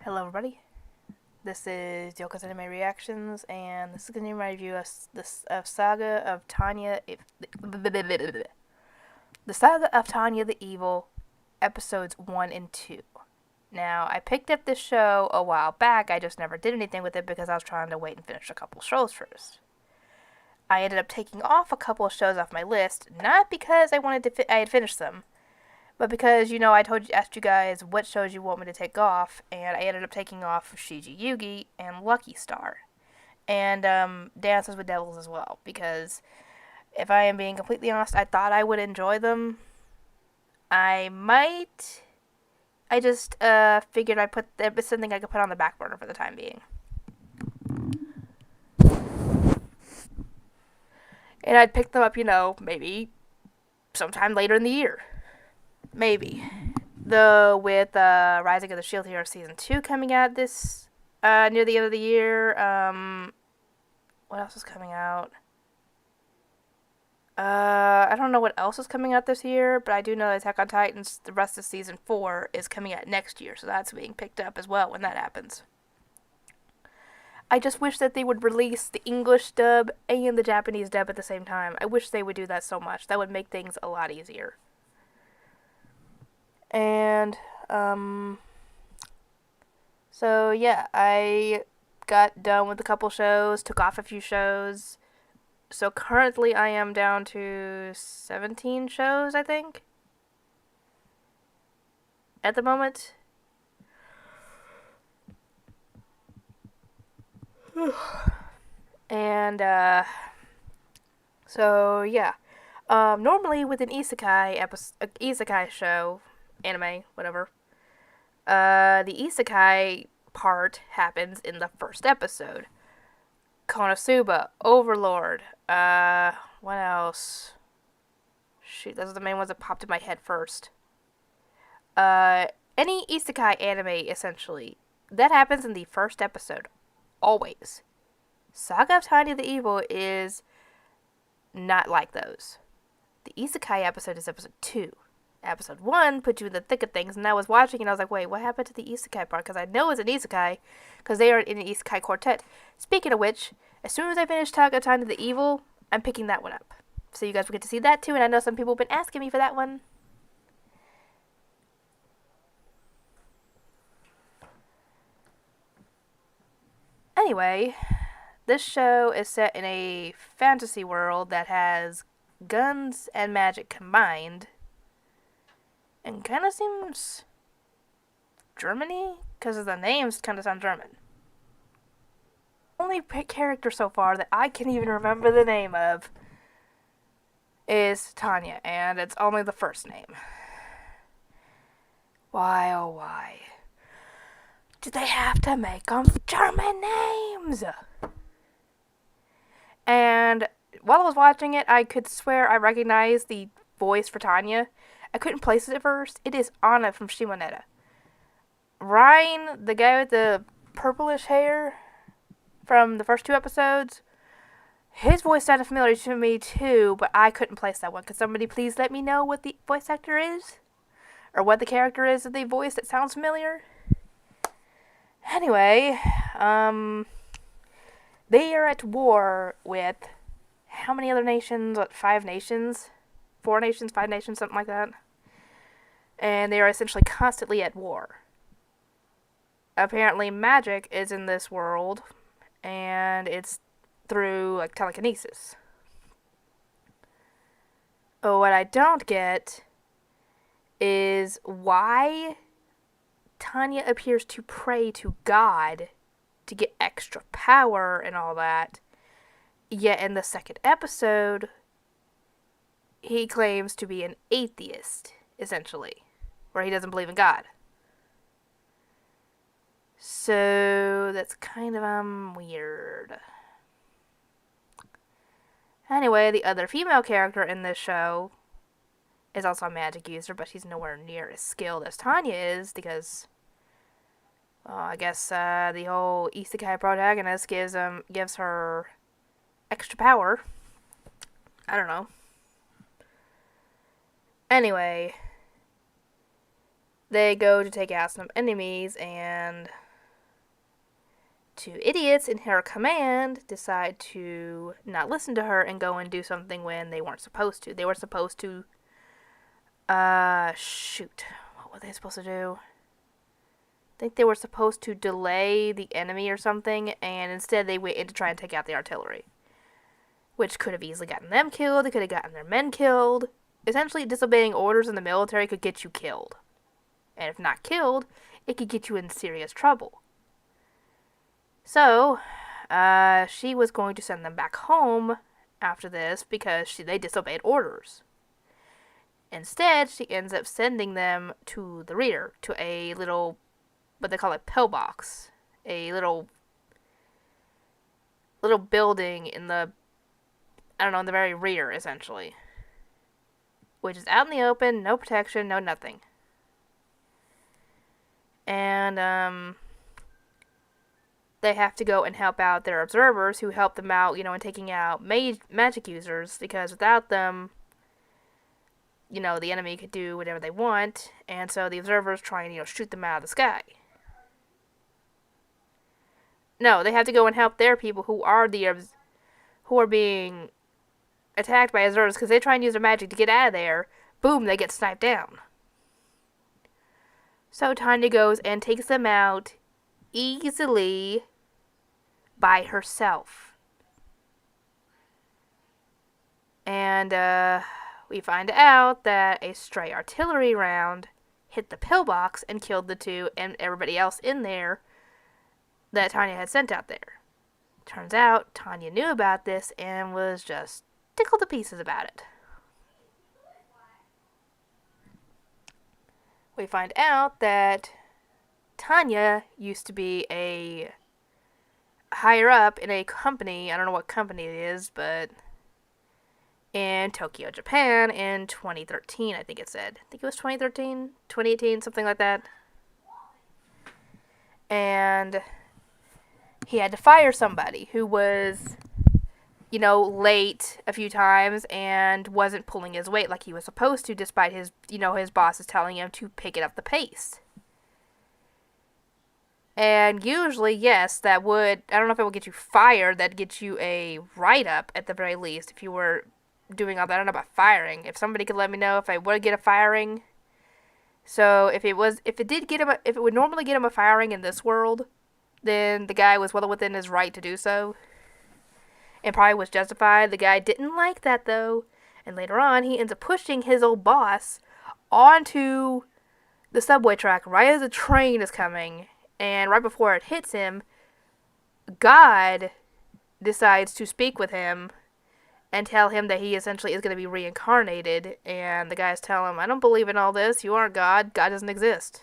Hello, everybody. This is Yoko's Anime Reactions, and this is going to be my review of Saga of Tanya. The Saga of Tanya the Evil, episodes 1 and 2. Now, I picked up this show a while back. I just never did anything with it because I was trying to wait and finish a couple shows first. I ended up taking off a couple of shows off my list, not because I had finished them, but because, I asked you guys what shows you want me to take off, and I ended up taking off Shiji Yugi and Lucky Star. And Dances with Devils as well, because if I am being completely honest, I thought I would enjoy them. I might. I just figured it's something I could put on the back burner for the time being. And I'd pick them up, maybe sometime later in the year. Maybe. Though with Rising of the Shield Hero Season 2 coming out this near the end of the year, what else is coming out? I don't know what else is coming out this year, but I do know that Attack on Titans, the rest of Season 4, is coming out next year, so that's being picked up as well when that happens. I just wish that they would release the English dub and the Japanese dub at the same time. I wish they would do that so much. That would make things a lot easier. And, so yeah, I got done with a couple shows, took off a few shows. So currently I am down to 17 shows, I think, at the moment. And, so yeah. Normally with an isekai show, anime, whatever, the isekai part happens in the first episode. Konosuba, Overlord, what else? Shoot, those are the main ones that popped in my head first. Any isekai anime, essentially, that happens in the first episode. Always. Saga of Tanya the Evil is not like those. The isekai episode is episode 2. Episode 1 put you in the thick of things, and I was watching and I was like, wait, what happened to the isekai part? Because I know it's an isekai, because they are in an isekai quartet. Speaking of which, as soon as I finish Saga of Tanya the Evil, I'm picking that one up. So you guys will get to see that too, and I know some people have been asking me for that one. Anyway, this show is set in a fantasy world that has guns and magic combined, and kind of seems Germany, because of the names kind of sound German. Only character so far that I can even remember the name of is Tanya, and it's only the first name. Why, oh why, did they have to make them German names? And while I was watching it, I could swear I recognized the voice for Tanya. I couldn't place it at first. It is Anna from Shimonetta. Ryan, the guy with the purplish hair from the first 2 episodes, his voice sounded familiar to me too, but I couldn't place that one. Could somebody please let me know what the voice actor is? Or what the character is of the voice that sounds familiar? Anyway, they are at war with how many other nations? What, 5 nations? 4 nations, 5 nations, something like that. And they are essentially constantly at war. Apparently magic is in this world, and it's through, like, telekinesis. But what I don't get is why Tanya appears to pray to God to get extra power and all that. Yet in the second episode, he claims to be an atheist, essentially, where he doesn't believe in God. So that's kind of weird. Anyway, the other female character in this show is also a magic user, but she's nowhere near as skilled as Tanya is, because, well, I guess the whole isekai protagonist gives her extra power. I don't know. Anyway, they go to take out some enemies, and two idiots in her command decide to not listen to her and go and do something when they weren't supposed to. They were supposed to, shoot. What were they supposed to do? I think they were supposed to delay the enemy or something, and instead they went in to try and take out the artillery. Which could have easily gotten them killed, it could have gotten their men killed. Essentially, disobeying orders in the military could get you killed. And if not killed, it could get you in serious trouble. So, she was going to send them back home after this because they disobeyed orders. Instead, she ends up sending them to the rear, to a little, what they call a pillbox. A little building in the, in the very rear, essentially. Which is out in the open, no protection, no nothing. And, they have to go and help out their observers who help them out, in taking out magic users, because without them, the enemy could do whatever they want, and so the observers try and, shoot them out of the sky. No, they have to go and help their people who are being attacked by observers, because they try and use their magic to get out of there. Boom, they get sniped down. So Tanya goes and takes them out easily by herself. And we find out that a stray artillery round hit the pillbox and killed the two and everybody else in there that Tanya had sent out there. Turns out Tanya knew about this and was just tickled to pieces about it. We find out that Tanya used to be a higher up in a company, I don't know what company it is, but in Tokyo, Japan in 2013, I think it said. I think it was 2013, 2018, something like that. And he had to fire somebody who was, late a few times and wasn't pulling his weight like he was supposed to, despite his, his bosses telling him to pick it up the pace. And usually, yes, that would, I don't know if it would get you fired, that'd get you a write-up at the very least if you were doing all that. I don't know about firing. If somebody could let me know if I would get a firing. So if it would normally get him a firing in this world, then the guy was well within his right to do so. And probably was justified. The guy didn't like that though. And later on, he ends up pushing his old boss onto the subway track right as the train is coming. And right before it hits him, God decides to speak with him and tell him that he essentially is going to be reincarnated. And the guys tell him, I don't believe in all this. You aren't God. God doesn't exist.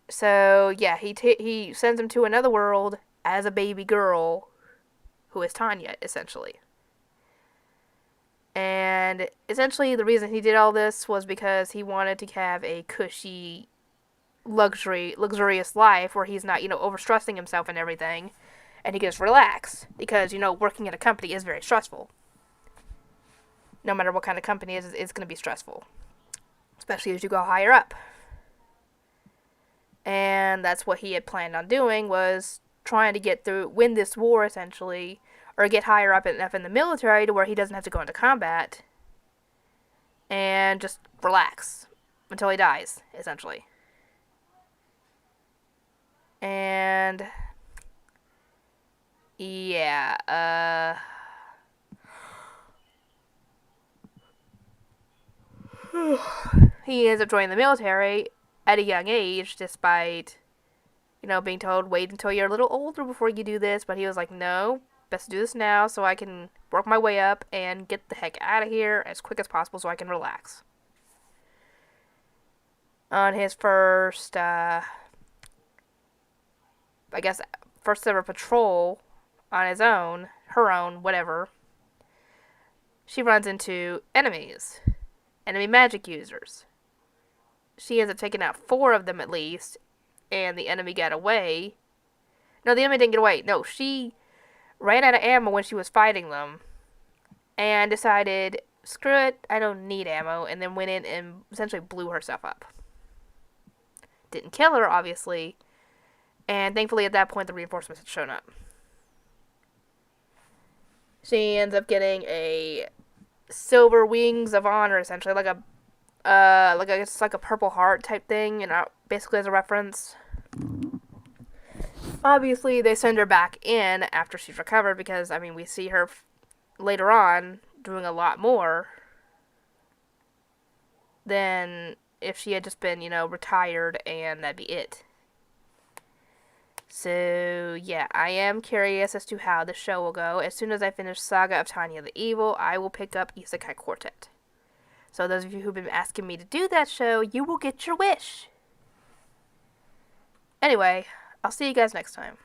So, yeah, he sends him to another world as a baby girl who is Tanya, essentially. And essentially the reason he did all this was because he wanted to have a cushy, luxurious life where he's not, overstressing himself and everything. And he can just relax. Because, working at a company is very stressful. No matter what kind of company it is, it's going to be stressful. Especially as you go higher up. And that's what he had planned on doing, was trying to win this war, essentially. Or get higher up enough in the military to where he doesn't have to go into combat. And just relax. Until he dies, essentially. And yeah, he ends up joining the military at a young age, despite, being told, wait until you're a little older before you do this. But he was like, no, best to do this now so I can work my way up and get the heck out of here as quick as possible so I can relax. On his first, first ever patrol on his own, her own, whatever, she runs into enemy magic users. She ends up taking out 4 of them at least, and the enemy got away. No, the enemy didn't get away. No, she ran out of ammo when she was fighting them, and decided, screw it, I don't need ammo, and then went in and essentially blew herself up. Didn't kill her, obviously, And thankfully, at that point, the reinforcements had shown up. She ends up getting a silver wings of honor, essentially, it's like a purple heart type thing, basically as a reference. Obviously, they send her back in after she's recovered because, I mean, we see her later on doing a lot more than if she had just been, retired and that'd be it. So, yeah, I am curious as to how the show will go. As soon as I finish Saga of Tanya the Evil, I will pick up Isekai Quartet. So those of you who've been asking me to do that show, you will get your wish. Anyway, I'll see you guys next time.